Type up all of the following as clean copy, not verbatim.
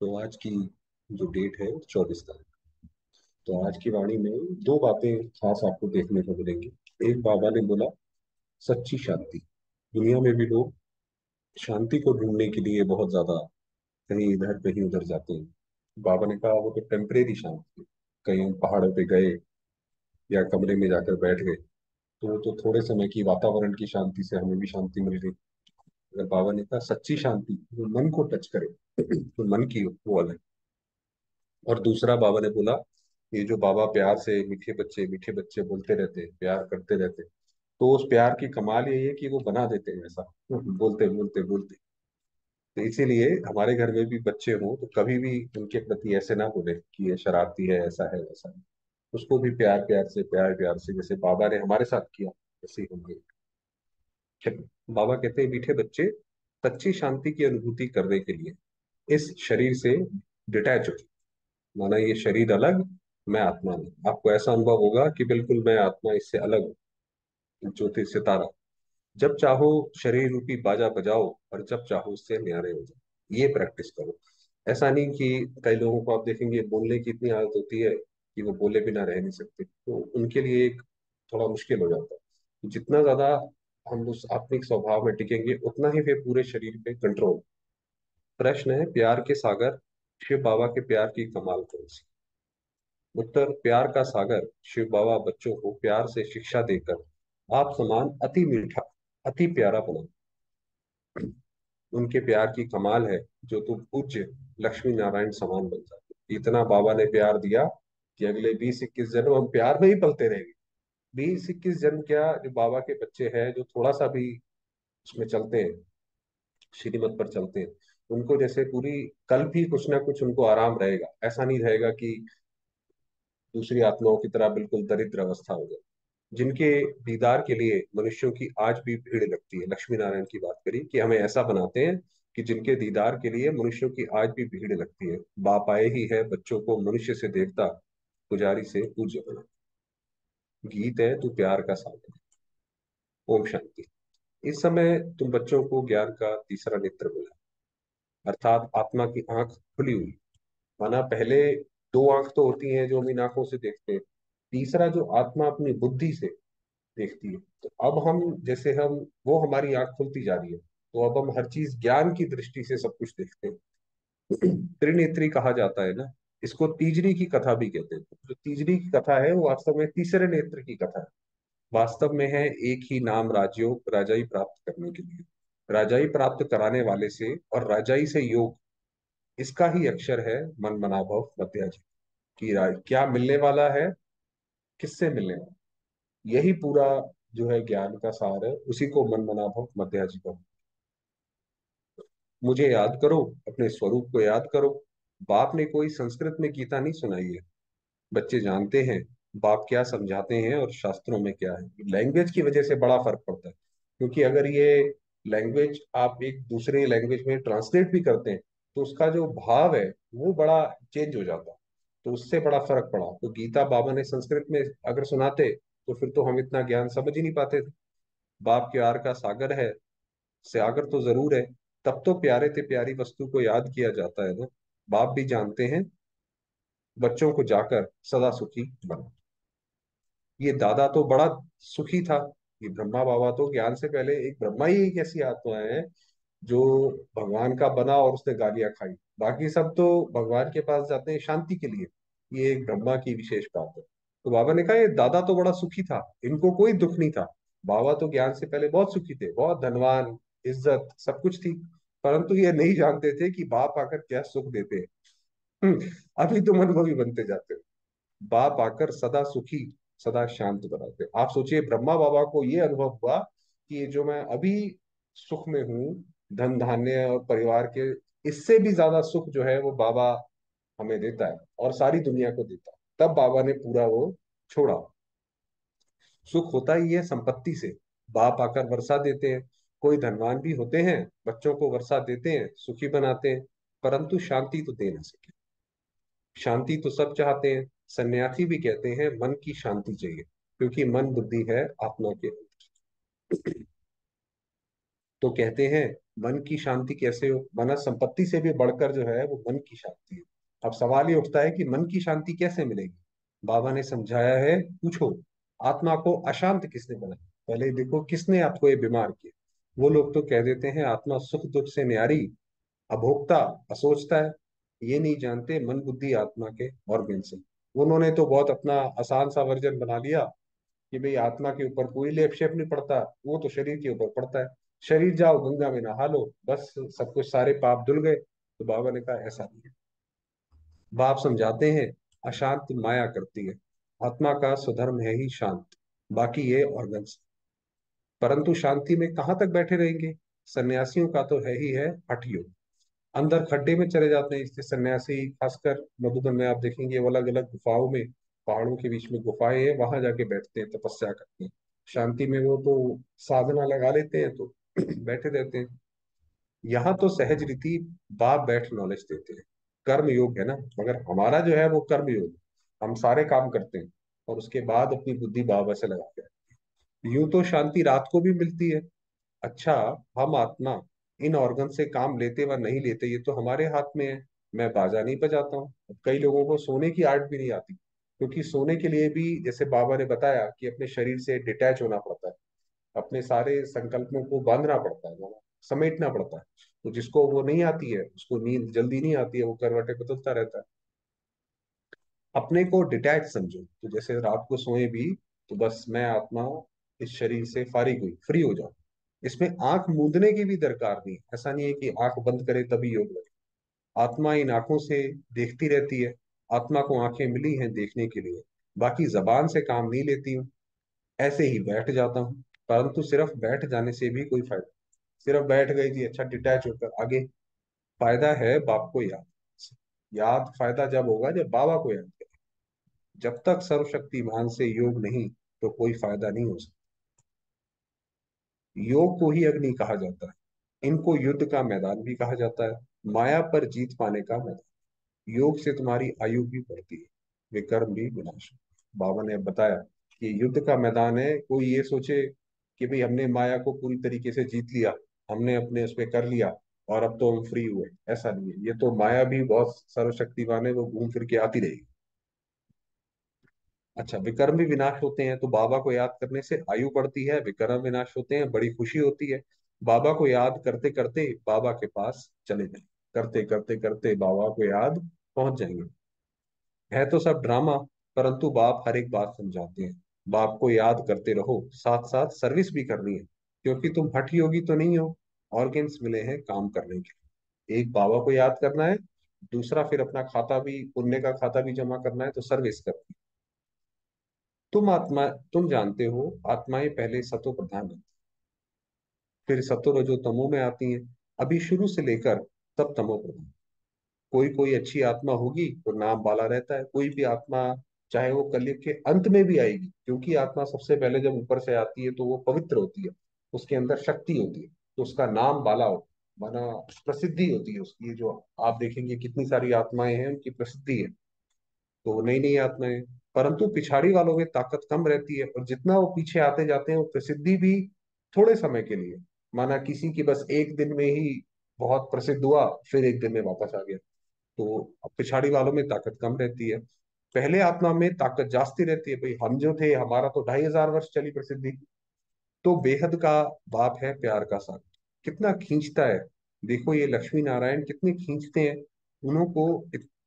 तो आज की जो डेट है 24 तारीख। तो आज की वाणी में दो बातें खास आपको देखने को मिलेंगी। एक, बाबा ने बोला सच्ची शांति। दुनिया में भी लोग शांति को ढूंढने के लिए बहुत ज्यादा कहीं इधर कहीं उधर जाते हैं। बाबा ने कहा वो तो टेम्परेरी शांति है। कहीं पहाड़ों पे गए या कमरे में जाकर बैठ गए तो वो तो थोड़े समय की वातावरण की शांति से हमें भी शांति मिल गई। अगर बाबा ने कहा सच्ची शांति जो मन को टच करे तो मन की वो अलग। और दूसरा, बाबा ने बोला ये जो बाबा प्यार से मीठे बच्चे बोलते रहते हैं, प्यार करते रहते हैं, तो उस प्यार की कमाल यही है कि वो बना देते हैं ऐसा बोलते बोलते बोलते। तो इसीलिए हमारे घर में भी बच्चे हों तो कभी भी उनके प्रति ऐसे ना बोले कि ये शरारती है, ऐसा है वैसा है। उसको भी प्यार प्यार से जैसे बाबा ने हमारे साथ किया वैसे ही होंगे। बाबा कहते हैं मीठे बच्चे, सच्ची शांति की अनुभूति करने के लिए इस शरीर से डिटैच हो। माना ये शरीर अलग, मैं आत्मा नहीं। आपको ऐसा अनुभव होगा कि बिल्कुल मैं आत्मा इससे अलग हूँ, ज्योति सितारा। जब चाहो शरीर रूपी बाजा बजाओ और जब चाहो उससे न्यारे हो जाओ। ये प्रैक्टिस करो। ऐसा नहीं कि कई लोगों को आप देखेंगे बोलने की इतनी आदत होती है कि वो बोले बिना रह नहीं सकते, तो उनके लिए एक थोड़ा मुश्किल हो जाता है। जितना ज्यादा हम उस आत्मिक स्वभाव में टिकेंगे उतना ही फिर पूरे शरीर पे कंट्रोल। प्रश्न है, प्यार के सागर शिव बाबा के प्यार की कमाल कौन सी? उत्तर, प्यार का सागर शिव बाबा बच्चों को प्यार से शिक्षा देकर आप समान अति मीठा, अति प्यारा बना। उनके प्यार की कमाल है जो तुम पूज्य लक्ष्मी नारायण समान बन जाते। इतना बाबा ने प्यार दिया कि अगले 20-21 जन्म हम प्यार में ही पलते रहेंगे। 20-21 जन्म क्या, जो बाबा के बच्चे हैं जो थोड़ा सा भी उसमें चलते हैं, श्रीमत पर चलते हैं, उनको जैसे पूरी कल भी कुछ ना कुछ उनको आराम रहेगा। ऐसा नहीं रहेगा कि दूसरी आत्माओं की तरह बिल्कुल दरिद्र अवस्था हो जाए। जिनके दीदार के लिए मनुष्यों की आज भी भीड़ लगती है, लक्ष्मी नारायण की बात करी कि हमें ऐसा बनाते हैं कि जिनके दीदार के लिए मनुष्यों की आज भी भीड़ लगती है। बाप आए ही है बच्चों को मनुष्य से देवता, पुजारी से पूज्य बना। गीत है तू प्यार का सागर। ओम शांति। इस समय तुम बच्चों को ज्ञान का तीसरा नेत्र मिला, अर्थात आत्मा की आंख खुली हुई। माना पहले दो आंख तो होती हैं जो हम इन आंखों से देखते हैं, तीसरा जो आत्मा अपनी बुद्धि से देखती है। तो अब हम जैसे हम वो हमारी आंख खुलती जा रही है, तो अब हम हर चीज ज्ञान की दृष्टि से सब कुछ देखते हैं। त्रिनेत्री कहा जाता है ना, इसको तीजरी की कथा भी कहते हैं। जो तीजरी की कथा है वो वास्तव में तीसरे नेत्र की कथा है। वास्तव में है एक ही नाम राजयोग, राजाई प्राप्त करने के लिए, राजाई प्राप्त कराने वाले से और राजाई से योग, इसका ही अक्षर है मन मना भव मध्याजी। कि क्या मिलने वाला है, किससे मिलने वाला, यही पूरा जो है ज्ञान का सार है। उसी को मन मना भव मध्याजी का। मुझे याद करो, अपने स्वरूप को याद करो। बाप ने कोई संस्कृत में गीता नहीं सुनाई है। बच्चे जानते हैं बाप क्या समझाते हैं और शास्त्रों में क्या है। लैंग्वेज की वजह से बड़ा फर्क पड़ता है, क्योंकि अगर ये लैंग्वेज आप एक दूसरे लैंग्वेज में ट्रांसलेट भी करते हैं तो उसका जो भाव है वो बड़ा चेंज हो जाता है। तो उससे बड़ा फर्क पड़ा। तो गीता बाबा ने संस्कृत में अगर सुनाते तो फिर तो हम इतना ज्ञान समझ ही नहीं पाते थे। बाप प्यार का सागर है, सागर तो जरूर है, तब तो प्यारे से प्यारी वस्तु को याद किया जाता है ना। बाप भी जानते हैं बच्चों को जाकर सदा सुखी बना। ये दादा तो बड़ा सुखी था। ये ब्रह्मा बाबा तो ज्ञान से पहले, एक ब्रह्मा ही एक ऐसी आत्मा है जो भगवान का बना और उसने गालियां खाई। बाकी सब तो भगवान के पास जाते हैं शांति के लिए। ये एक ब्रह्मा की विशेष बात है। तो बाबा ने कहा ये दादा तो बड़ा सुखी था, इनको कोई दुख नहीं था। बाबा तो ज्ञान से पहले बहुत सुखी थे, बहुत धनवान, इज्जत सब कुछ थी। परंतु ये नहीं जानते थे कि बाप आकर क्या सुख देते हैं। अभी तुम अनुभवी बनते जाते हो। बाप आकर सदा सुखी, सदा शांत बनाते। आप सोचिए ब्रह्मा बाबा को ये अनुभव हुआ कि ये जो मैं अभी सुख में हूँ, धन धान्य और परिवार के, इससे भी ज्यादा सुख जो है वो बाबा हमें देता है और सारी दुनिया को देता है। तब बाबा ने पूरा वो छोड़ा। सुख होता ही है संपत्ति से। बाप आकर वर्षा देते हैं। कोई धनवान भी होते हैं, बच्चों को वर्षा देते हैं, सुखी बनाते हैं, परंतु शांति तो दे ना सके। शांति तो सब चाहते हैं। सन्यासी भी कहते हैं मन की शांति चाहिए, क्योंकि मन बुद्धि है आत्मा के। तो कहते हैं मन की शांति कैसे हो? मन संपत्ति से भी बढ़कर जो है वो मन की शांति है। अब सवाल ये उठता है कि मन की शांति कैसे मिलेगी? बाबा ने समझाया है, पूछो आत्मा को अशांत किसने बनाया? पहले देखो किसने आपको ये बीमार किया। वो लोग तो कह देते हैं आत्मा सुख दुख से न्यारी, अभोक्ता, असोचता है। ये नहीं जानते मन बुद्धि आत्मा के ऑर्गन से। उन्होंने तो बहुत अपना आसान सा वर्जन बना लिया कि भाई आत्मा के ऊपर कोई लेप शेप नहीं पड़ता, वो तो शरीर के ऊपर पड़ता है। शरीर जाओ गंगा में नहा लो, बस सब कुछ सारे पाप धुल गए। तो बाबा ने कहा ऐसा नहीं है। बाप समझाते हैं अशांत माया करती है, आत्मा का स्वधर्म है ही शांत, बाकी ये ऑर्गन्स। परंतु शांति में कहाँ तक बैठे रहेंगे? सन्यासियों का तो है ही है हठ योग। अंदर खड्डे में चले जाते हैं। इसलिए सन्यासी खासकर मधुबन में आप देखेंगे वो अलग अलग गुफाओं में, पहाड़ों के बीच में गुफाएं हैं, वहां जाके बैठते हैं, तपस्या करते हैं। शांति में वो तो साधना लगा लेते हैं तो बैठे रहते हैं। यहाँ तो सहज रीति बाप बैठ नॉलेज देते हैं। कर्म योग है ना, मगर हमारा जो है वो कर्म योग। हम सारे काम करते हैं और उसके बाद अपनी बुद्धि बाबा से लगाते हैं। यूं तो शांति रात को भी मिलती है। अच्छा, हम आत्मा इन ऑर्गन से काम लेते व नहीं लेते ये तो हमारे हाथ में है। मैं बाजा नहीं बजाता हूँ। कई लोगों को सोने की आर्ट भी नहीं आती, क्योंकि सोने के लिए भी जैसे बाबा ने बताया कि अपने शरीर से डिटैच होना पड़ता है, अपने सारे संकल्पों को बांधना पड़ता है, समेटना पड़ता है। तो जिसको वो नहीं आती है उसको नींद जल्दी नहीं आती है, वो करवटें बदलता रहता है। अपने को डिटैच समझो, तो जैसे रात को सोए भी तो बस मैं आत्मा इस शरीर से फारिग हुई, फ्री हो जाऊं। इसमें आंख मूंदने की भी दरकार नहीं। ऐसा नहीं है कि आंख बंद करे तभी योग लगे। आत्मा इन आंखों से देखती रहती है। आत्मा को आंखें मिली हैं देखने के लिए, बाकी जबान से काम नहीं लेती हूँ। ऐसे ही बैठ जाता हूँ। परंतु सिर्फ बैठ जाने से भी कोई फायदा, सिर्फ बैठ गई जी अच्छा डिटैच होकर आगे, फायदा है बाप को याद। याद फायदा जब होगा जब बाबा को याद करें। जब तक सर्वशक्तिमान से योग नहीं तो कोई फायदा नहीं हो सकता। योग को ही अग्नि कहा जाता है। इनको युद्ध का मैदान भी कहा जाता है, माया पर जीत पाने का मैदान। योग से तुम्हारी आयु भी बढ़ती है, विकर्म भी विनाश। बाबा ने बताया कि युद्ध का मैदान है। कोई ये सोचे कि भाई हमने माया को पूरी तरीके से जीत लिया, हमने अपने उस पे कर लिया और अब तो हम फ्री हुए, ऐसा नहीं है। ये तो माया भी बहुत सर्वशक्तिमान है, वो घूम फिर के आती रहेगी। अच्छा, विकर्म भी विनाश होते हैं तो बाबा को याद करने से आयु बढ़ती है, विकर्म विनाश होते हैं, बड़ी खुशी होती है। बाबा को याद करते करते बाबा के पास चले जाएं, करते करते करते बाबा को याद पहुंच जाएंगे। है तो सब ड्रामा, परंतु बाप हर एक बात समझाते हैं। बाप को याद करते रहो, साथ साथ सर्विस भी करनी है, क्योंकि तुम हठ योगी तो नहीं हो। ऑर्गेन्स मिले हैं काम करने के लिए। एक बाबा को याद करना है, दूसरा फिर अपना खाता भी, पुण्य का खाता भी जमा करना है, तो सर्विस करनी है। तुम जानते हो आत्माएं पहले सतो प्रधान रहती, फिर सतो रजो तमो में आती हैं। अभी शुरू से लेकर तब तमो प्रधान। कोई कोई अच्छी आत्मा होगी तो नाम वाला रहता है, कोई भी आत्मा चाहे वो कलयुग के अंत में भी आएगी, क्योंकि आत्मा सबसे पहले जब ऊपर से आती है तो वो पवित्र होती है, उसके अंदर शक्ति होती है, तो उसका नाम वाला हो, माना प्रसिद्धि होती है उसकी। ये जो आप देखेंगे कितनी सारी आत्माएं हैं उनकी प्रसिद्धि है, तो नई नई आत्माएं। परंतु पिछाड़ी वालों में ताकत कम रहती है, और जितना वो पीछे आते जाते हैं वो प्रसिद्धि भी थोड़े समय के लिए, माना किसी की बस एक दिन में ही बहुत प्रसिद्ध हुआ, फिर एक दिन में वापस आ गया। तो अब पिछाड़ी वालों में ताकत कम रहती है, पहले आत्मा में ताकत जास्ती रहती है। भाई हम जो थे हमारा तो 2500 वर्ष चली प्रसिद्धि। तो बेहद का बाप है प्यार का सागर, कितना खींचता है। देखो ये लक्ष्मी नारायण कितने खींचते हैं। उन्हों को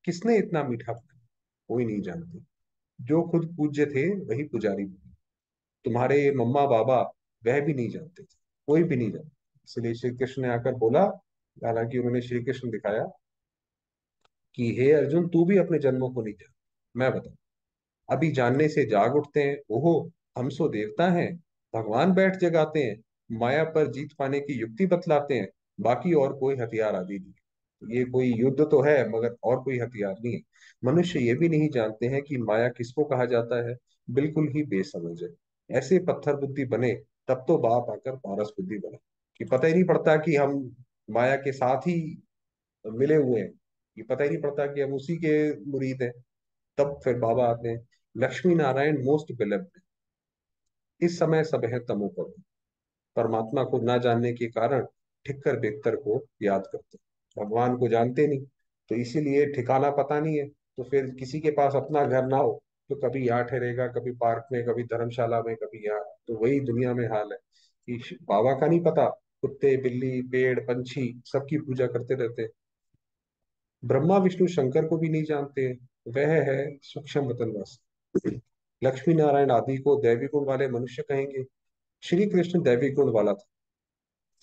किसने इतना मीठा बनाया? कोई नहीं जानते। जो खुद पूज्य थे वही पुजारी बने। तुम्हारे मम्मा बाबा वह भी नहीं जानते थे, कोई भी नहीं जानता। इसलिए श्री कृष्ण ने आकर बोला, हालांकि उन्होंने श्री कृष्ण दिखाया कि हे अर्जुन तू भी अपने जन्मों को नहीं जान, मैं बता। अभी जानने से जाग उठते हैं, ओहो हम सो देवता हैं। भगवान बैठ जगाते हैं, माया पर जीत पाने की युक्ति बतलाते हैं, बाकी और कोई हथियार आदि नहीं। ये कोई युद्ध तो है मगर और कोई हथियार नहीं है। मनुष्य ये भी नहीं जानते हैं कि माया किसको कहा जाता है, बिल्कुल ही बेसमझ है। ऐसे पत्थर बुद्धि बने तब तो बाप आकर पारस बुद्धि बने, कि पता ही नहीं पड़ता कि हम माया के साथ ही मिले हुए हैं, ये पता ही नहीं पड़ता कि हम उसी के मुरीद हैं। तब फिर बाबा आते हैं, लक्ष्मी नारायण मोस्ट बिलव्ड। इस समय सब है तमो पर, परमात्मा को ना जानने के कारण ठिक्कर बेख्तर को याद करते हैं, भगवान को जानते नहीं। तो इसीलिए ठिकाना पता नहीं है, तो फिर किसी के पास अपना घर ना हो तो कभी यहाँ ठहरेगा, कभी पार्क में, कभी धर्मशाला में, कभी यहाँ। तो वही दुनिया में हाल है कि बाबा का नहीं पता, कुत्ते बिल्ली पेड़ पंछी सबकी पूजा करते रहते हैं। ब्रह्मा विष्णु शंकर को भी नहीं जानते, वह है सूक्ष्म वतनवासी। लक्ष्मी नारायण आदि को दैवी गुण वाले मनुष्य कहेंगे। श्री कृष्ण दैवी गुण वाला था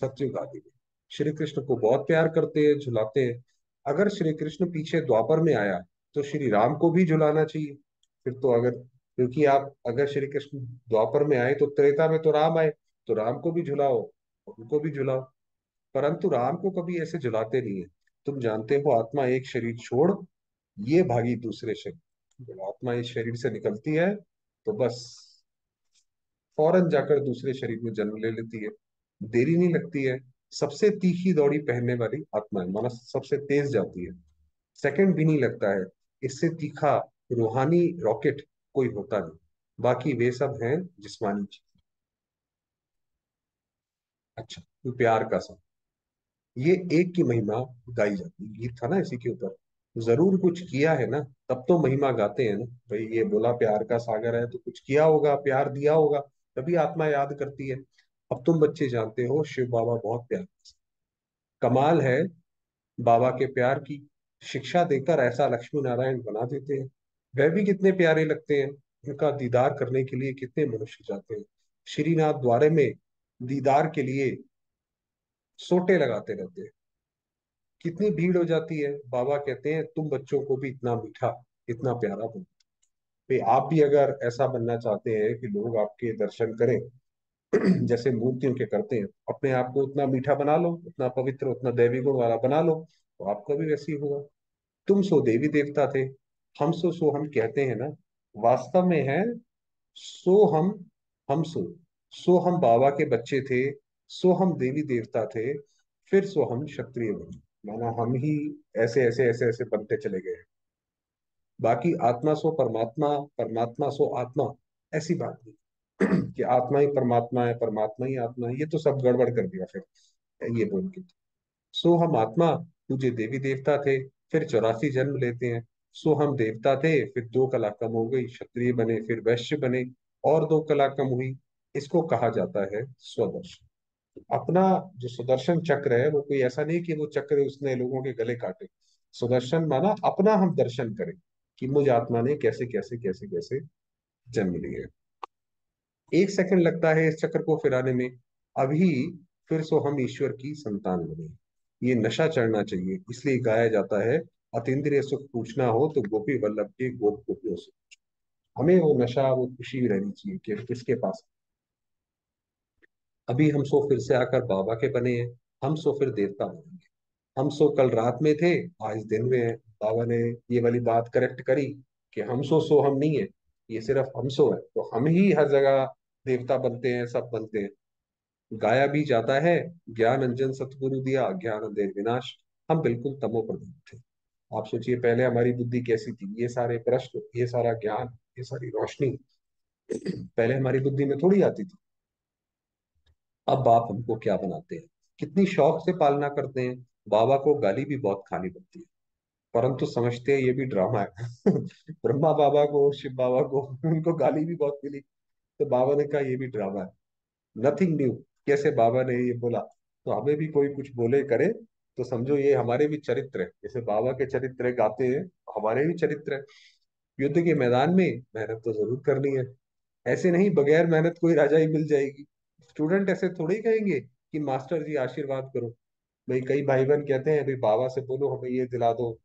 सत्युग आदि में। श्री कृष्ण को बहुत प्यार करते हैं, झुलाते हैं। अगर श्री कृष्ण पीछे द्वापर में आया तो श्री राम को भी झुलाना चाहिए। फिर तो अगर, क्योंकि आप अगर श्री कृष्ण द्वापर में आए तो त्रेता में तो राम आए, तो राम को भी झुलाओ, उनको भी झुलाओ। परंतु राम को कभी ऐसे झुलाते नहीं है। तुम जानते हो आत्मा एक शरीर छोड़ ये भागी दूसरे शरीर। जब आत्मा इस शरीर से निकलती है तो बस फौरन जाकर दूसरे शरीर में जन्म ले लेती है। देरी नहीं लगती है। सबसे तीखी दौड़ी पहनने वाली आत्मा है, माना सबसे तेज जाती है, सेकंड भी नहीं लगता है। इससे तीखा रूहानी रॉकेट कोई होता नहीं। बाकी वे सब हैं जिस्मानी चीज। अच्छा, तो प्यार का सब, ये एक की महिमा गाई जाती है, गीत था ना इसी के ऊपर। जरूर कुछ किया है ना, तब तो महिमा गाते हैं ना भाई, ये बोला प्यार का सागर है तो कुछ किया होगा, प्यार दिया होगा, तभी आत्मा याद करती है। अब तुम बच्चे जानते हो शिव बाबा बहुत प्यार, कमाल है बाबा के प्यार की। शिक्षा देकर ऐसा लक्ष्मी नारायण बना देते हैं। वह भी कितने प्यारे लगते हैं। उनका दीदार करने के लिए कितने मनुष्य जाते हैं। श्रीनाथ द्वारे में दीदार के लिए सोटे लगाते रहते हैं। कितनी भीड़ हो जाती है। बाबा कहते हैं तुम बच्चों को भी इतना मीठा, इतना प्यारा बनो। भाई आप भी अगर ऐसा बनना चाहते हैं कि लोग आपके दर्शन करें जैसे मूर्तियों के करते हैं, अपने आप को उतना मीठा बना लो, उतना पवित्र, उतना दैवी गुण वाला बना लो, तो आपका भी वैसे ही होगा। तुम सो देवी देवता थे, सो हम कहते हैं ना, वास्तव में है सो हम सो हम बाबा के बच्चे थे, सो हम देवी देवता थे, फिर सो हम क्षत्रिय बने। माना हम ही ऐसे ऐसे ऐसे ऐसे बनते चले गए। बाकी आत्मा सो परमात्मा, परमात्मा सो आत्मा, ऐसी बात नहीं कि आत्मा ही परमात्मा है, परमात्मा ही आत्मा है। ये तो सब गड़बड़ कर दिया फिर ये बोल के। सो हम आत्मा, तुझे देवी देवता थे, फिर 84 जन्म लेते हैं। सो हम देवता थे, फिर 2 कला कम हो गई, क्षत्रिय बने, फिर वैश्य बने, और 2 कला कम हुई। इसको कहा जाता है स्वदर्शन। अपना जो सुदर्शन चक्र है वो कोई ऐसा नहीं कि वो चक्र उसने लोगों के गले काटे। सुदर्शन माना अपना हम दर्शन करें कि मुझ आत्मा ने कैसे कैसे कैसे कैसे जन्म लिए। 1 सेकंड लगता है इस चक्र को फिराने में, अभी फिर सो हम ईश्वर की संतान बने। ये नशा चढ़ना चाहिए, इसलिए गाया जाता है, अतीन्द्रिय सुख पूछना हो तो गोपी वल्लभ के गोप गोपियों से। हमें वो नशा, वो खुशी रहनी चाहिए कि किसके पास। अभी हम सो फिर से आकर बाबा के बने हैं, हम सो फिर देवता बनेंगे। हम सो कल रात में थे, आज दिन में है। बाबा ने ये वाली बात करेक्ट करी कि हम सो हम नहीं है, ये सिर्फ हम सो है, तो हम ही हर जगह देवता बनते हैं, सब बनते हैं। गाया भी जाता है, ज्ञान अंजन सतगुरु दिया, ज्ञान अंधेर विनाश। हम बिल्कुल तमो प्रधान थे। आप सोचिए पहले हमारी बुद्धि कैसी थी, ये सारे प्रश्न, ये सारा ज्ञान, ये सारी रोशनी पहले हमारी बुद्धि में थोड़ी आती थी। अब बाप हमको क्या बनाते हैं, कितनी शौक से पालना करते हैं। बाबा को गाली भी बहुत खानी पड़ती है, परंतु समझते हैं ये भी ड्रामा है ब्रह्मा बाबा को, शिव बाबा को उनको गाली भी बहुत मिली, तो बाबा ने कहा ये भी ड्रामा है, नथिंग न्यू। कैसे बाबा ने ये बोला, तो हमें भी कोई कुछ बोले करे तो समझो ये हमारे भी चरित्र है, जैसे बाबा के चरित्र गाते हैं, हमारे भी चरित्र है। युद्ध के मैदान में मेहनत तो जरूर करनी है, ऐसे नहीं बगैर मेहनत कोई राजा ही मिल जाएगी। स्टूडेंट ऐसे थोड़ी कहेंगे कि मास्टर जी आशीर्वाद करो। भाई कई भाई बहन कहते हैं भाई बाबा से बोलो हमें ये दिला दो।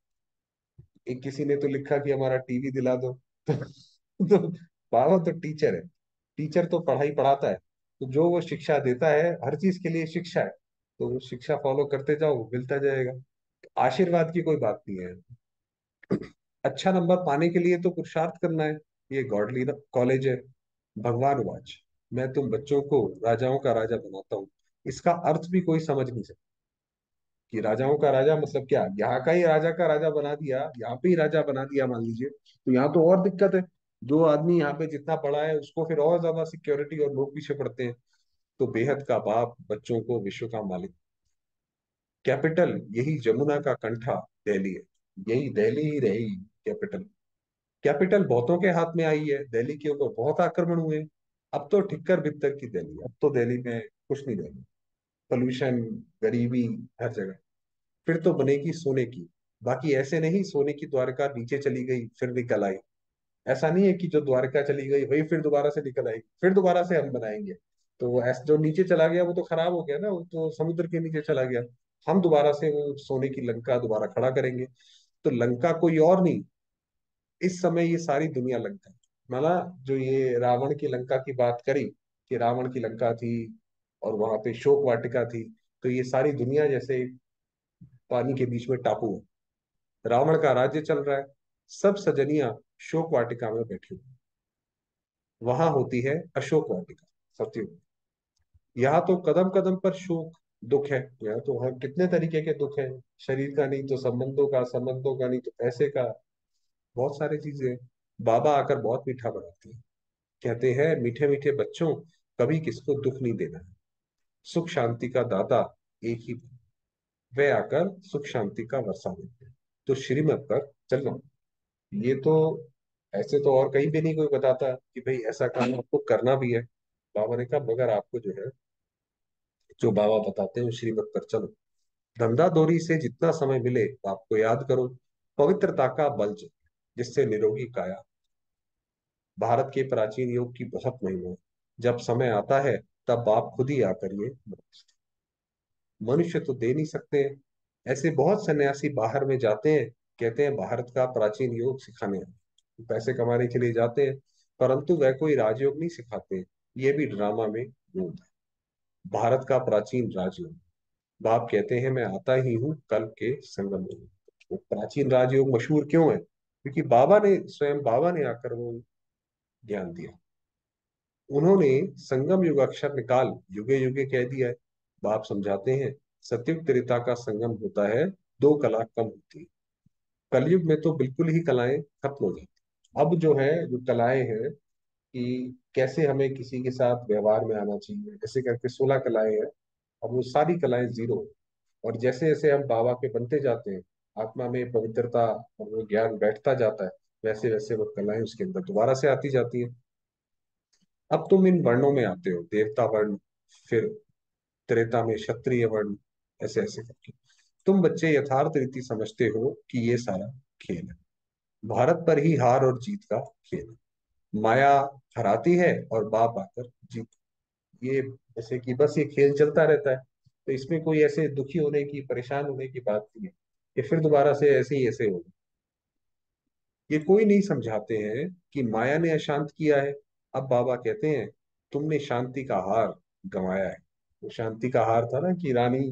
एक किसी ने तो लिखा कि हमारा टीवी दिला दो तो बाबा तो टीचर है, टीचर तो पढ़ाई पढ़ाता है, तो जो वो शिक्षा देता है हर चीज के लिए शिक्षा है, तो वो शिक्षा फॉलो करते जाओ मिलता जाएगा। आशीर्वाद की कोई बात नहीं है। अच्छा नंबर पाने के लिए तो पुरुषार्थ करना है। ये गॉडली कॉलेज है। भगवान वाच, मैं तुम बच्चों को राजाओं का राजा बनाता हूँ। इसका अर्थ भी कोई समझ नहीं सकता कि राजाओं का राजा मतलब क्या, यहाँ का ही राजा का राजा बना दिया, यहाँ पे ही राजा बना दिया मान लीजिए, तो यहाँ तो और दिक्कत है। जो आदमी यहाँ पे जितना पढ़ा है उसको फिर और ज्यादा सिक्योरिटी और लोग पीछे पड़ते हैं। तो बेहद का बाप बच्चों को विश्व का मालिक, कैपिटल यही जमुना का कंठा दिल्ली है, यही दिल्ली ही रहेगी कैपिटल। कैपिटल बहुतों के हाथ में आई है, दिल्ली के ऊपर बहुत आक्रमण हुए। अब तो ठिक्कर बित्तर की दिल्ली, अब तो दिल्ली में कुछ नहीं रहेगा। पोल्यूशन, गरीबी, हर जगह। फिर तो बनेगी सोने की। बाकी ऐसे नहीं सोने की द्वारका नीचे चली गई फिर निकल आई। ऐसा नहीं है कि जो द्वारका चली गई वही फिर दोबारा से निकल आएगी, फिर दोबारा से हम बनाएंगे। तो वो ऐसा जो नीचे चला गया वो तो खराब हो गया ना, वो तो समुद्र के नीचे चला गया। हम दोबारा से वो सोने की लंका दोबारा खड़ा करेंगे। तो लंका कोई और नहीं, इस समय ये सारी दुनिया लंका है। माना, जो ये रावण की लंका की बात करी कि रावण की लंका थी और वहां पे शोक वाटिका थी, तो ये सारी दुनिया जैसे पानी के बीच में टापू है। रावण का राज्य चल रहा है, सब सजनियां शोक वाटिका में बैठी हुई। वहां होती है अशोक वाटिका, सत्युग। यहाँ तो कदम कदम पर शोक, दुख है। यहाँ तो हर कितने तरीके के दुख है। शरीर का नहीं तो संबंधों का, संबंधों का नहीं तो पैसे का, बहुत सारी चीजें। बाबा आकर बहुत मीठा बनाते हैं, कहते हैं मीठे मीठे बच्चों, कभी किसको दुख नहीं देना है। सुख शांति का दाता एक ही, वे आकर सुख शांति का वर्षा देते हैं। तो श्रीमत पर चलना, ये तो ऐसे तो और कहीं भी नहीं कोई बताता कि भाई ऐसा काम आपको करना भी है। बाबा ने कहा मगर आपको जो है, जो बाबा बताते हैं श्रीमत पर चलो। धंधा दौरी से जितना समय मिले आपको याद करो, पवित्रता का बल जिससे निरोगी काया। भारत के प्राचीन योग की बहुत महिमा है। जब समय आता है तब आप खुद ही आकर ये, मनुष्य तो दे नहीं सकते। ऐसे बहुत सन्यासी बाहर में जाते हैं, कहते हैं भारत का प्राचीन योग सिखाने आए। पैसे कमाने के लिए जाते हैं, परंतु वह कोई राजयोग नहीं सिखाते। ये भी ड्रामा में योग है। भारत का प्राचीन राजयोग, बाप कहते हैं मैं आता ही हूँ कल के संगम में। वो प्राचीन राजयोग मशहूर क्यों है? क्योंकि बाबा ने, स्वयं बाबा ने आकर वो ज्ञान दिया। उन्होंने संगम युग अक्षर निकाल युगे युगे कह दिया है। बाप समझाते हैं सतयुग त्रेता का संगम होता है, दो कला कम होती है। कलयुग में तो बिल्कुल ही कलाएं खत्म हो जाती। अब जो है, जो कलाएं हैं कि कैसे हमें किसी के साथ व्यवहार में आना चाहिए, ऐसे करके 16 कलाएं हैं। अब वो सारी कलाएं जीरो। और जैसे जैसे हम बाबा के बनते जाते हैं, आत्मा में पवित्रता और वो ज्ञान बैठता जाता है, वैसे वैसे वो कलाएं उसके अंदर दोबारा से आती जाती है। अब तुम इन वर्णों में आते हो, देवता वर्ण, फिर त्रेता में क्षत्रिय वर्ण, ऐसे ऐसे करके तुम बच्चे यथार्थ रीति समझते हो कि ये सारा खेल है। भारत पर ही हार और जीत का खेल है। माया हराती है और बाप आकर जीत, ये जैसे कि बस ये खेल चलता रहता है। तो इसमें कोई ऐसे दुखी होने की, परेशान होने की बात नहीं है कि फिर दोबारा से ऐसे ही ऐसे होगा। ये कोई नहीं समझाते हैं कि माया ने अशांत किया है। अब बाबा कहते हैं तुमने शांति का हार गंवाया है। वो शांति का हार था ना कि रानी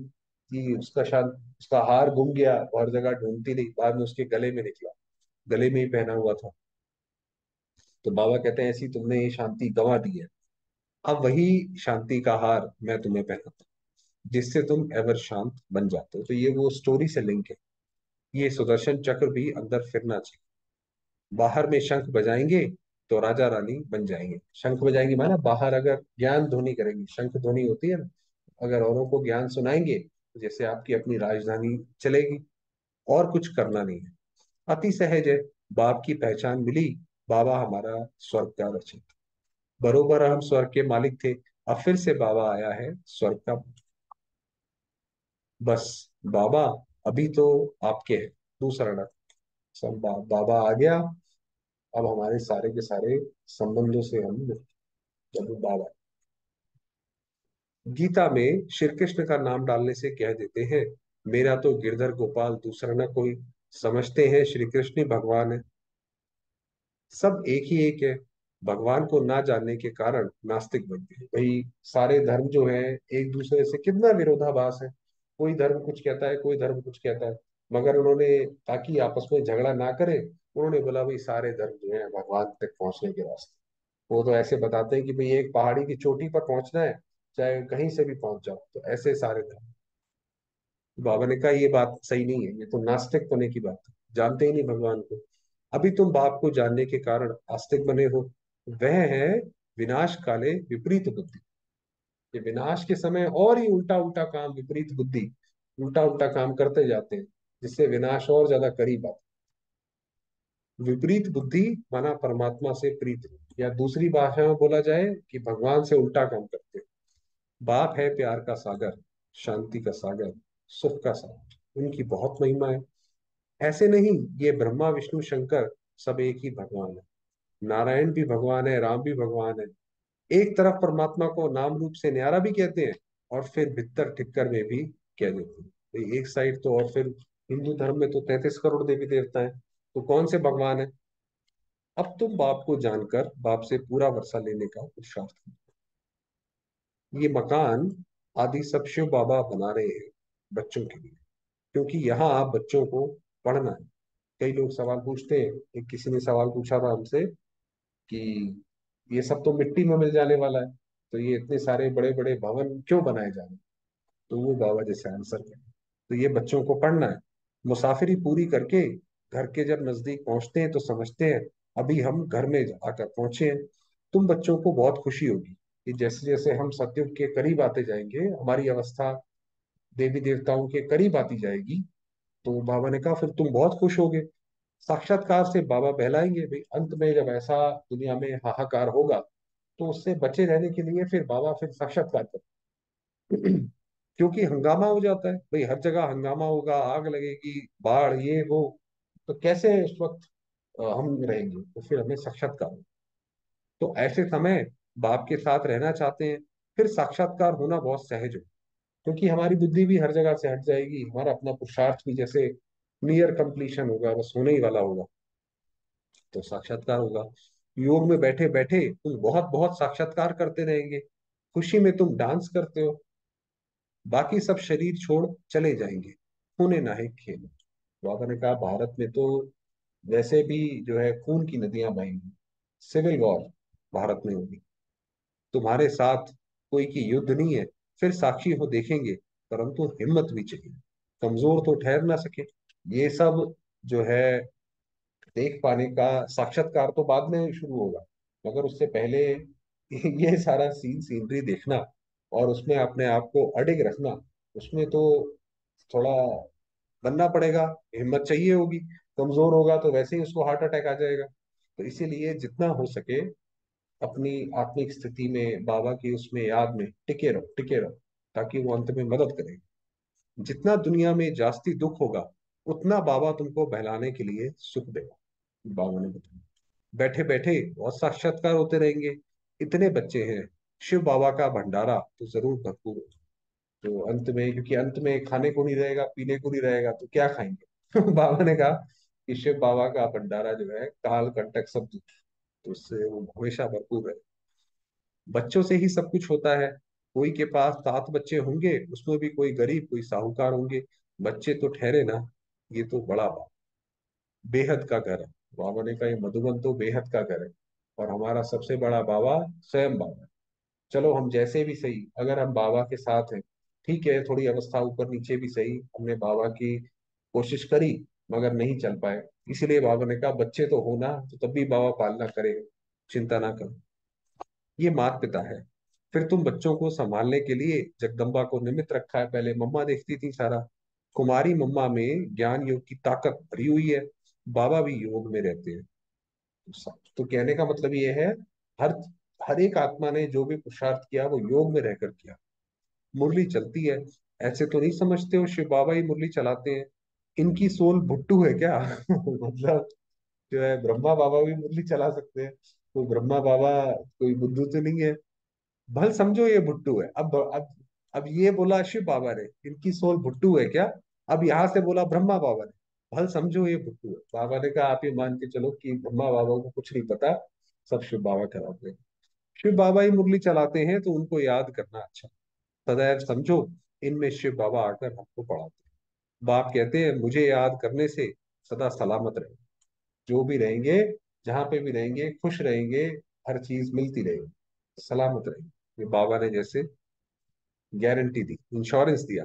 की, उसका शांत, उसका हार गुम गया, और जगह ढूंढती नहीं, बाद में उसके गले में निकला, गले में ही पहना हुआ था। तो बाबा कहते हैं ऐसी तुमने ये शांति गंवा दी है। अब वही शांति का हार मैं तुम्हें पहनाता हूं, जिससे तुम एवर शांत बन जाते हो। तो ये वो स्टोरी से लिंक है। ये सुदर्शन चक्र भी अंदर फिरना चाहिए। बाहर में शंख बजाएंगे तो राजा रानी बन जाएंगे। शंख बजाएंगे माना बाहर अगर ज्ञान ध्वनि करेंगे, शंख ध्वनि होती है ना, अगर औरों को ज्ञान सुनाएंगे तो जैसे आपकी अपनी राजधानी चलेगी। और कुछ करना नहीं है, अति सहज है। बाप की पहचान मिली, बाबा हमारा स्वर्ग का रचित। बरोबर हम स्वर्ग के मालिक थे, अब फिर से बाबा आया है स्वर्ग का। बस बाबा अभी तो आपके है, दूसरा ना। सब बाबा आ गया, अब हमारे सारे के सारे संबंधों से हम मुक्त। जब बाबा, गीता में श्री कृष्ण का नाम डालने से कह देते हैं मेरा तो गिरधर गोपाल दूसरा ना कोई। समझते हैं श्री कृष्ण ही भगवान है, सब एक ही एक है। भगवान को ना जानने के कारण नास्तिक बन गए भाई। सारे धर्म जो है एक दूसरे से कितना विरोधाभास है। कोई धर्म कुछ कहता है, कोई धर्म कुछ कहता है। मगर उन्होंने, ताकि आपस में झगड़ा ना करे, उन्होंने बोला भाई सारे धर्म जो है भगवान तक पहुंचने के रास्ते। वो तो ऐसे बताते हैं कि भाई एक पहाड़ी की चोटी पर पहुंचना है, चाहे कहीं से भी पहुंच जाओ, तो ऐसे सारे धर्म। बाबा ने कहा ये बात सही नहीं है, ये तो नास्तिक होने की बात है, जानते ही नहीं भगवान को। अभी तुम बाप को जानने के कारण आस्तिक बने हो। वह है विनाश काले विपरीत बुद्धि। ये विनाश के समय और ही उल्टा उल्टा काम, विपरीत बुद्धि। उल्टा उल्टा काम करते जाते हैं, जिससे विनाश और ज्यादा करीब आता है। विपरीत बुद्धि माना परमात्मा से प्रीत नहीं। या दूसरी भाषा में बोला जाए कि भगवान से उल्टा काम करते हैं। बाप है प्यार का सागर, शांति का सागर, सुख का सागर, उनकी बहुत महिमा है। ऐसे नहीं, ये ब्रह्मा विष्णु शंकर सब एक ही भगवान है। नारायण भी भगवान है, राम भी भगवान है। एक तरफ परमात्मा को नाम रूप से न्यारा भी कहते हैं, और फिर भित्तर ठिक्कर में भी कह देते हैं। तो एक साइड तो, और फिर हिंदू धर्म में तो 33 करोड़ देवी देवता हैं, तो कौन से भगवान है। अब तुम बाप को जानकर बाप से पूरा वर्षा लेने का पुरुषार्थ करो। ये मकान आदि सब शिव बाबा बना रहे हैं बच्चों के लिए, क्योंकि यहाँ आप बच्चों को पढ़ना है। कई लोग सवाल पूछते हैं, एक किसी ने सवाल पूछा था हमसे कि ये सब तो मिट्टी में मिल जाने वाला है, तो ये इतने सारे बड़े बड़े भवन क्यों बनाए जा रहे हैं। तो वो बाबा जैसे आंसर करें, तो ये बच्चों को पढ़ना है। मुसाफिरी पूरी करके घर के जब नजदीक पहुंचते हैं तो समझते हैं अभी हम घर में आकर पहुंचे हैं। तुम बच्चों को बहुत खुशी होगी कि जैसे जैसे हम सतयुग के करीब आते जाएंगे, हमारी अवस्था देवी देवताओं के करीब आती जाएगी। तो बाबा ने कहा फिर तुम बहुत खुश होगे। साक्षात्कार से बाबा बहलाएंगे भाई, अंत में जब ऐसा दुनिया में हाहाकार होगा, तो उससे बचे रहने के लिए फिर बाबा फिर साक्षात्कार करते। क्योंकि हंगामा हो जाता है भाई, हर जगह हंगामा होगा, आग लगेगी, बाढ़, ये वो। तो कैसे उस वक्त हम रहेंगे, तो फिर हमें साक्षात्कार हो। तो ऐसे समय बाप के साथ रहना चाहते हैं, फिर साक्षात्कार होना बहुत सहज हो। क्योंकि हमारी बुद्धि भी हर जगह से हट जाएगी, हमारा अपना पुरुषार्थ भी जैसे नियर कंप्लीशन होगा, बस होने ही वाला होगा। तो साक्षात्कार होगा। योग में बैठे बैठे तुम बहुत बहुत साक्षात्कार करते रहेंगे। खुशी में तुम डांस करते हो, बाकी सब शरीर छोड़ चले जाएंगे, खूने नाहे खेल। बाबा ने कहा भारत में तो वैसे भी जो है खून की नदियां बहेंगी, सिविल वॉर भारत में होगी। तुम्हारे साथ कोई की युद्ध नहीं है, फिर साक्षी हो देखेंगे, परंतु हिम्मत भी चाहिए, कमजोर तो ठहर ना सके। ये सब जो है देख पाने का साक्षात्कार तो बाद में शुरू होगा, मगर उससे पहले ये सारा सीनरी देखना और उसमें अपने आप को अडिग रखना, उसमें तो थोड़ा बनना पड़ेगा, हिम्मत चाहिए होगी। कमजोर होगा तो वैसे ही उसको हार्ट अटैक आ जाएगा। तो इसीलिए जितना हो सके अपनी आत्मिक स्थिति में बाबा की उसमें याद में टिके रहो, टिके रहो, ताकि वो अंत में मदद करे। जितना दुनिया में जास्ती दुख होगा, उतना बाबा तुमको बहलाने के लिए सुख देगा। बाबा ने बताया बैठे बैठे बहुत साक्षात्कार होते रहेंगे। इतने बच्चे हैं, शिव बाबा का भंडारा तो जरूर भरपूर हो। तो अंत में, क्योंकि अंत में खाने को नहीं रहेगा, पीने को नहीं रहेगा, तो क्या खाएंगे। बाबा ने कहा कि शिव बाबा का भंडारा जो है काल कंटक सब दूर, तो उससे वो हमेशा भरपूर है। बच्चों से ही सब कुछ होता है। कोई के पास 7 बच्चे होंगे, उसमें भी कोई गरीब कोई साहूकार होंगे। बच्चे तो ठहरे ना, ये तो बड़ा बात, बेहद का घर है। बाबा ने कहा ये मधुबन तो बेहद का घर है, और हमारा सबसे बड़ा बाबा स्वयं बाबा है। चलो हम जैसे भी सही, अगर हम बाबा के साथ हैं, ठीक है, थोड़ी अवस्था ऊपर नीचे भी सही, हमने बाबा की कोशिश करी मगर नहीं चल पाए। इसीलिए बाबा ने कहा बच्चे तो होना, तो तब भी बाबा पालना करेगा, चिंता ना करो। ये माता पिता है। फिर तुम बच्चों को संभालने के लिए जगदम्बा को निमित्त रखा है। पहले मम्मा देखती थी सारा, कुमारी मम्मा में ज्ञान योग की ताकत भरी हुई है। बाबा भी योग में रहते हैं। तो कहने का मतलब ये है, हर हर एक आत्मा ने जो भी पुरुषार्थ किया वो योग में रहकर किया। मुरली चलती है, ऐसे तो नहीं समझते हो शिव बाबा ही मुरली चलाते हैं। इनकी सोल भुट्टू है क्या। मतलब जो है ब्रह्मा बाबा भी मुरली चला सकते हैं, तो ब्रह्मा बाबा कोई बुद्धू तो नहीं है। भल समझो ये भुट्टू है। अब ये बोला शिव बाबा ने इनकी सोल भुट्टू है क्या, अब यहाँ से बोला ब्रह्मा बाबा ने भल समझो ये भुट्टू है। बाबा ने कहा आप ये मान के चलो कि ब्रह्मा बाबा को कुछ नहीं पता, सब शिव बाबा कराते हैं। शिव बाबा ही मुरली चलाते हैं, तो उनको याद करना अच्छा। सदैव समझो इनमें शिव बाबा आकर हमको पढ़ाते हैं। बाप कहते हैं मुझे याद करने से सदा सलामत रहे, जो भी रहेंगे, जहां पे भी रहेंगे खुश रहेंगे, हर चीज मिलती रहेगी, सलामत रहेगी। ये बाबा ने जैसे गारंटी दी, इंश्योरेंस दिया।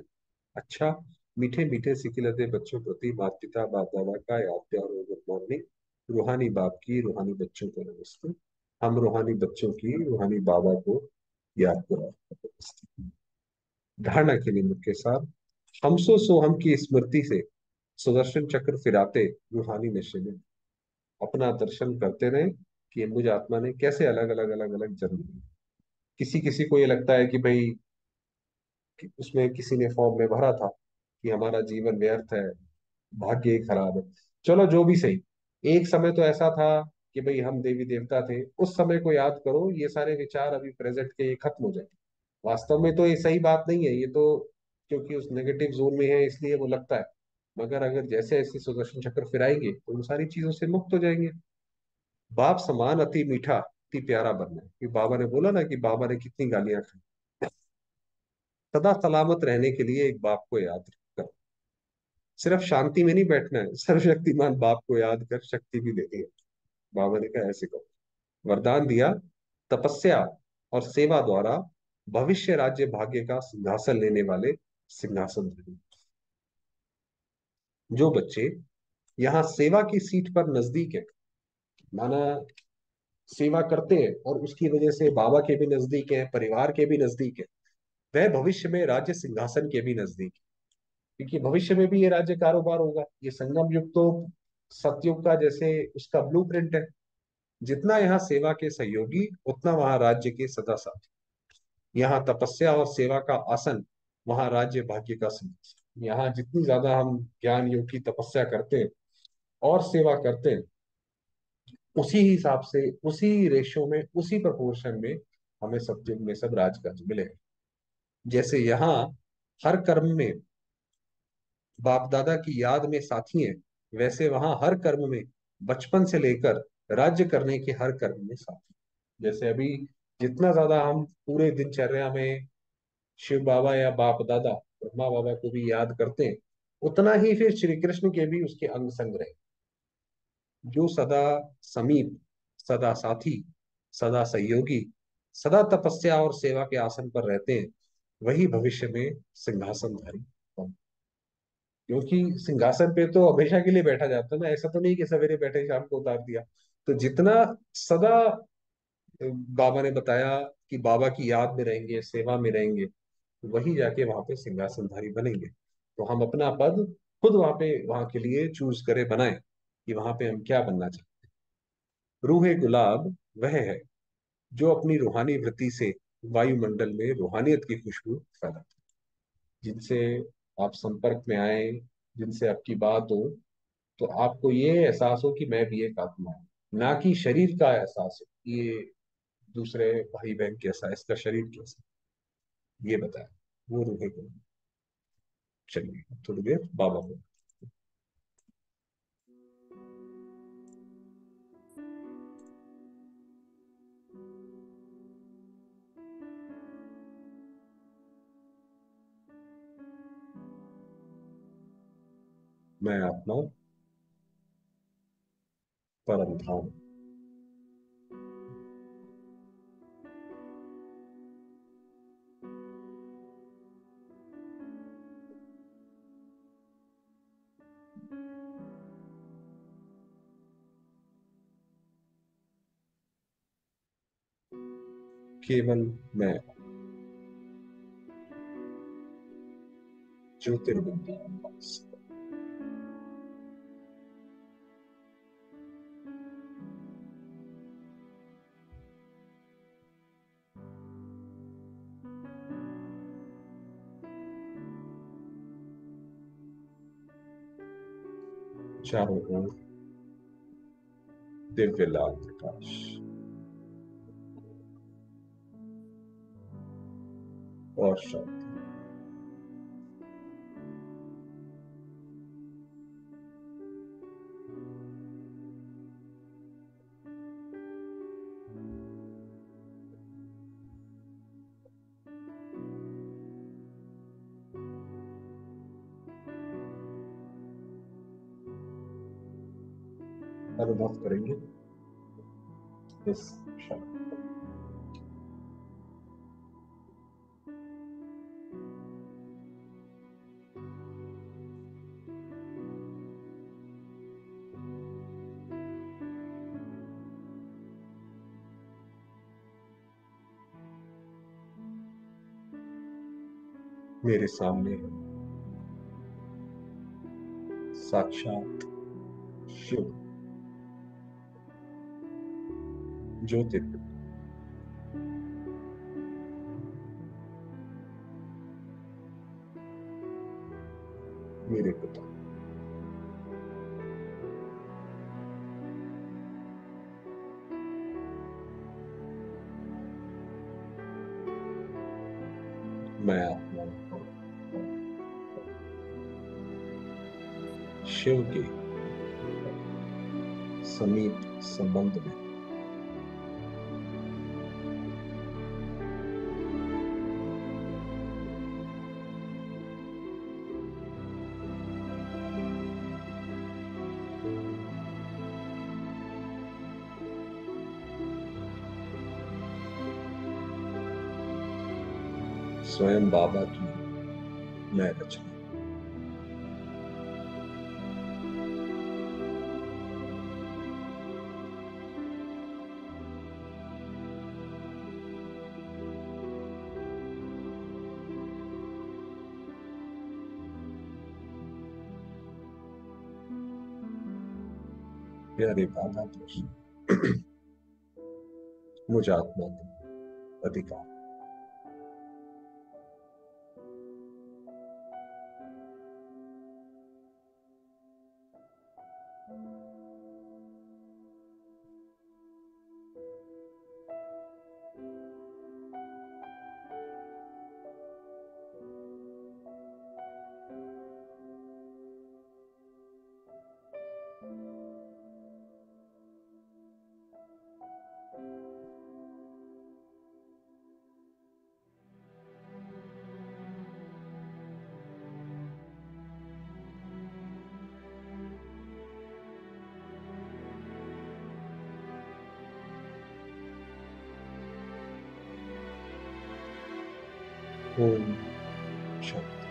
अच्छा, मीठे मीठे सिकिलते बच्चों प्रति माता पिता बाप दादा का याद प्यार और गुड मॉर्निंग। रूहानी बाप की रूहानी बच्चों को नमस्ते। हम रूहानी बच्चों की रूहानी बाबा को याद करा। धारणा के लिए मुख्य सार, हमसो सोहम की स्मृति से सुदर्शन चक्र फिराते रूहानी नशे में अपना दर्शन करते रहे कि अम्बुज आत्मा ने कैसे अलग अलग अलग अलग जन्म लिए। किसी किसी को ये लगता है कि भाई कि उसमें किसी ने फॉर्म में भरा था कि हमारा जीवन व्यर्थ है, भाग्य ही खराब है। चलो जो भी सही, एक समय तो ऐसा था कि भाई हम देवी देवता थे, उस समय को याद करो, ये सारे विचार अभी प्रेजेंट के ये खत्म हो जाए। वास्तव में तो ये सही बात नहीं है, ये तो क्योंकि उस नेगेटिव जोन में है इसलिए वो लगता है। मगर अगर जैसे ऐसे सुदर्शन चक्र फिराएंगे तो उन सारी चीजों से मुक्त हो जाएंगे। बाप समान अति मीठा अति प्यारा बनना है, कि बाबा ने बोला ना कि बाबा ने कितनी गालियां खाई। सदा सलामत रहने के लिए एक बाप को याद कर, सिर्फ शांति में नहीं बैठना है, सर्वशक्तिमान बाप को याद कर शक्ति भी देनी है। बाबा ने कहा ऐसे करो। वरदान दिया, तपस्या और सेवा द्वारा भविष्य राज्य भाग्य का सिंहासन लेने वाले सिंहासन धारी। जो बच्चे यहाँ सेवा की सीट पर नजदीक है, माना सेवा करते हैं और उसकी वजह से बाबा के भी नजदीक है, परिवार के भी नजदीक है, वह भविष्य में राज्य सिंहासन के भी नजदीक है। क्योंकि भविष्य में भी ये राज्य कारोबार होगा। ये संगम युग तो सतयुग का जैसे उसका ब्लूप्रिंट है। जितना यहाँ सेवा के सहयोगी, उतना वहां राज्य के सदा साथी। यहाँ तपस्या और सेवा का आसन, वहां राज्य भाग्य का सिंहासन। यहाँ जितनी ज्यादा हम ज्ञान योग की तपस्या करते हैं और सेवा करते हैं, उसी हिसाब से, उसी रेशो में, उसी प्रपोर्शन में हमें सब जग में सब राजकाज मिलेगा। जैसे यहाँ हर कर्म में बाप दादा की याद में साथी हैं, वैसे वहां हर कर्म में बचपन से लेकर राज्य करने के हर कर्म में साथी। जैसे अभी जितना ज्यादा हम पूरे दिनचर्या में शिव बाबा या बाप दादा ब्रह्मा बाबा को भी याद करते हैं, उतना ही फिर श्री कृष्ण के भी उसके अंग संग रहे, जो सदा समीप, सदा साथी, सदा सहयोगी, सदा तपस्या और सेवा के आसन पर रहते हैं, वही भविष्य में सिंहासनधारी। क्योंकि सिंहासन पे तो हमेशा के लिए बैठा जाता है ना, ऐसा तो नहीं कि सवेरे बैठे शाम को उतार दिया। तो जितना सदा बाबा ने बताया कि बाबा की याद में रहेंगे, सेवा में रहेंगे, वही जाके वहां पे सिंहासनधारी बनेंगे। तो हम अपना पद खुद वहां पे वहां के लिए चूज करें, बनाए कि वहां पे हम क्या बनना चाहते हैं। रूहे गुलाब वह है जो अपनी रूहानी वृत्ति से वायुमंडल में रूहानियत की खुशबू फैलाता है। जिनसे आप संपर्क में आए, जिनसे आपकी बात हो, तो आपको ये एहसास हो कि मैं भी एक आत्मा हूँ। ना कि शरीर का एहसास हो कि ये दूसरे भाई बहन कैसा है, इसका शरीर कैसा है, ये बताया। वो रूहे को। चलिए थोड़ी देर बाबा को। मैं आत्मा परम धाम। केवल मैं ज्योतिर्बिंदु बस। चारों ओर दिव्य लाल प्रकाश और शांति। अनुभव करेंगे इस क्षण। मेरे सामने साक्षात शिव, ज्योतिर्लिंग, मेरे पिता। मैं आत्मा शिव के समीप संबंध में स्वयं बाबा की मैं रचना। प्यारे बाबा कृष्ण, मुझ आत्मा को अधिकार। ओम शांति।